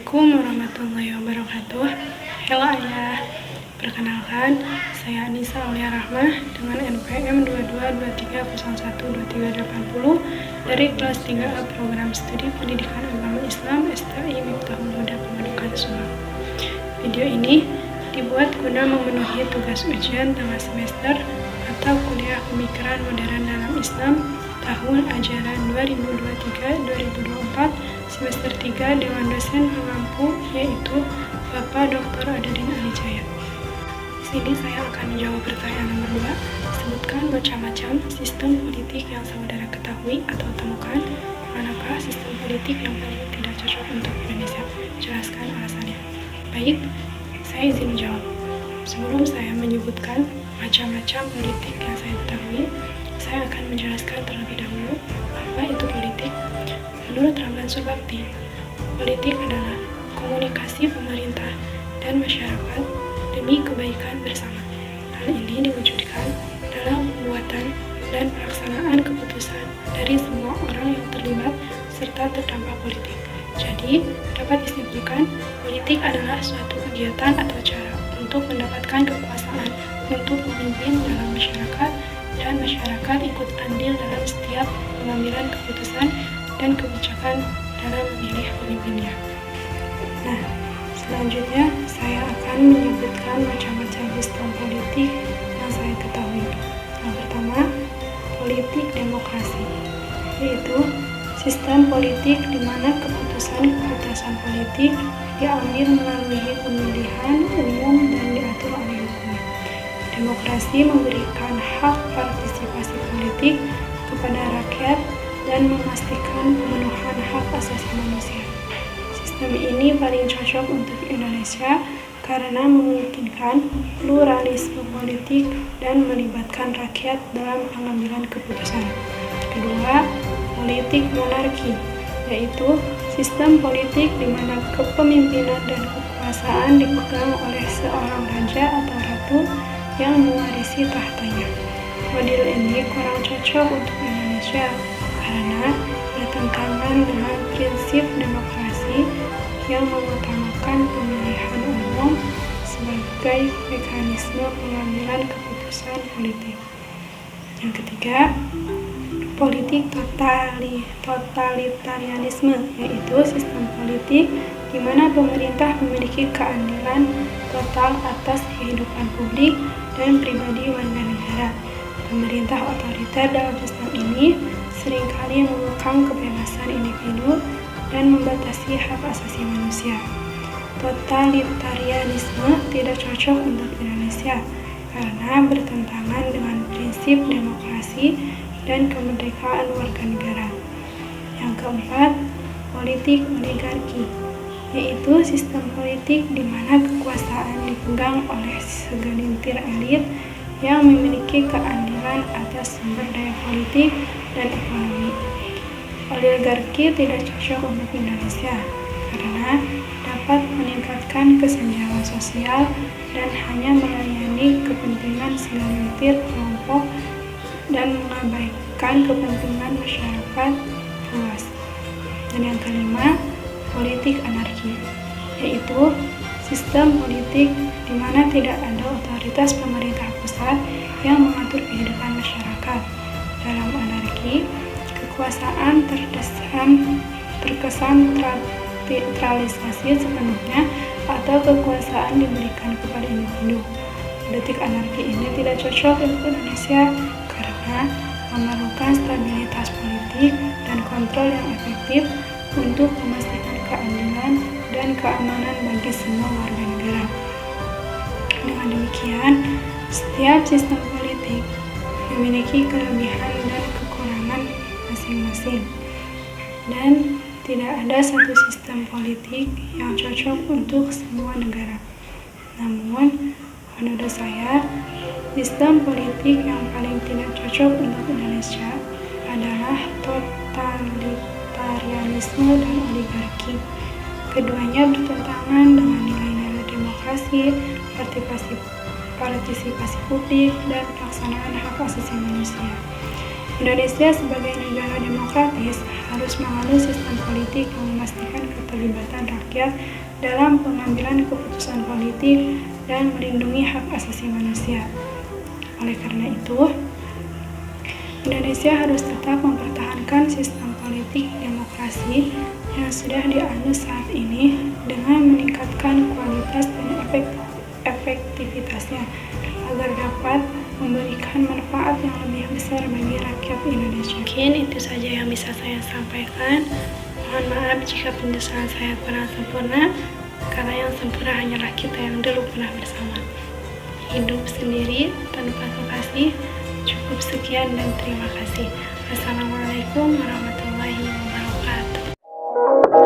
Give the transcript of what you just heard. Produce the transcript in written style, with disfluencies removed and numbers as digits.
Assalamualaikum warahmatullahi wabarakatuh. Halo Ayah, perkenalkan saya Anissa Aulia Rahmah dengan NPM 2223012380 dari kelas 3A Program Studi Pendidikan Agama Islam STI Miftahul Huda Pemadukan Subang. Video ini dibuat guna memenuhi tugas ujian tengah semester atau kuliah pemikiran modern dalam Islam tahun ajaran 2023-2024 semester 3 dengan dosen pengampu yaitu Bapak Dr. Adadin Alijaya. Di sini saya akan menjawab pertanyaan nomor 2. Sebutkan macam-macam sistem politik yang saudara ketahui atau temukan. Manakah sistem politik yang paling tidak cocok untuk Indonesia? Jelaskan alasannya. Baik, saya izin menjawab. Sebelum saya menyebutkan macam-macam politik yang saya ketahui, saya akan menjelaskan terlebih dahulu apa itu politik. Menurut Ramlan Surbakti, politik adalah komunikasi pemerintah dan masyarakat demi kebaikan bersama. Hal ini diwujudkan dalam pembuatan dan pelaksanaan keputusan dari semua orang yang terlibat serta terdampak politik. Jadi, dapat disimpulkan, politik adalah suatu kegiatan atau cara untuk mendapatkan kekuasaan untuk memimpin dalam masyarakat dan masyarakat ikut andil dalam setiap pengambilan keputusan dan kebijakan dalam memilih pemimpinnya. Nah, selanjutnya saya akan menyebutkan macam-macam sistem politik yang saya ketahui. Yang pertama, politik demokrasi, yaitu sistem politik di mana keputusan politik diambil melalui pemilihan umum dan diatur oleh hukum. Demokrasi memberikan hak partisipasi politik kepada rakyat dan memastikan pemenuhan hak asasi manusia. Sistem ini paling cocok untuk Indonesia karena memungkinkan pluralisme politik dan melibatkan rakyat dalam pengambilan keputusan. Kedua, politik monarki, yaitu sistem politik di mana kepemimpinan dan kekuasaan dipegang oleh seorang raja atau ratu yang mewarisi tahtanya. Model ini kurang cocok untuk Indonesia karena bertentangan dengan prinsip demokrasi yang mengutamakan pemilihan umum sebagai mekanisme pengambilan keputusan politik. Yang ketiga, politik totalitarianisme, yaitu sistem politik di mana pemerintah memiliki keadilan total atas kehidupan publik dan pribadi warga negara. Pemerintah otoriter dalam sistem ini seringkali mengekang kebebasan individu dan membatasi hak asasi manusia. Totalitarianisme tidak cocok untuk Indonesia karena bertentangan dengan prinsip demokrasi dan kemerdekaan warga negara. Yang keempat, politik oligarki, yaitu sistem politik di mana kekuasaan dipegang oleh segelintir elit yang memiliki keandilan atas sumber daya politik dan ekonomi. Oligarki tidak cocok untuk Indonesia karena dapat meningkatkan kesenjangan sosial dan hanya melayani kepentingan segelintir kelompok dan mengabaikan kepentingan masyarakat luas. Dan yang kelima, politik anarki, yaitu sistem politik di mana tidak ada otoritas pemerintah pusat yang mengatur kehidupan masyarakat. Dalam anarki, kekuasaan terkesan tersentralisasi sepenuhnya atau kekuasaan diberikan kepada individu. Politik anarki ini tidak cocok untuk Indonesia karena memerlukan stabilitas politik dan kontrol yang efektif untuk memastikan keadilan dan keamanan bagi semua warga negara. Dengan demikian, setiap sistem politik memiliki kelebihan dan kekurangan masing-masing, dan tidak ada satu sistem politik yang cocok untuk semua negara. Namun, menurut saya, sistem politik yang paling tidak cocok untuk Indonesia adalah totalitarianisme dan oligarki. Keduanya bertentangan dengan nilai-nilai demokrasi, partisipasi publik, dan pelaksanaan hak asasi manusia. Indonesia sebagai negara demokratis harus menganut sistem politik yang memastikan keterlibatan rakyat dalam pengambilan keputusan politik dan melindungi hak asasi manusia. Oleh karena itu, Indonesia harus tetap mempertahankan sistem politik demokrasi yang sudah dianut saat ini dengan meningkatkan kualitas dan efektivitasnya agar dapat memberikan manfaat yang lebih besar bagi rakyat Indonesia. Mungkin itu saja yang bisa saya sampaikan. Mohon maaf jika penjelasan saya kurang sempurna, karena yang sempurna hanyalah kita yang dulu pernah bersama. Hidup sendiri tanpa terkasih. Cukup sekian dan terima kasih. Wassalamualaikum warahmatullahi wabarakatuh.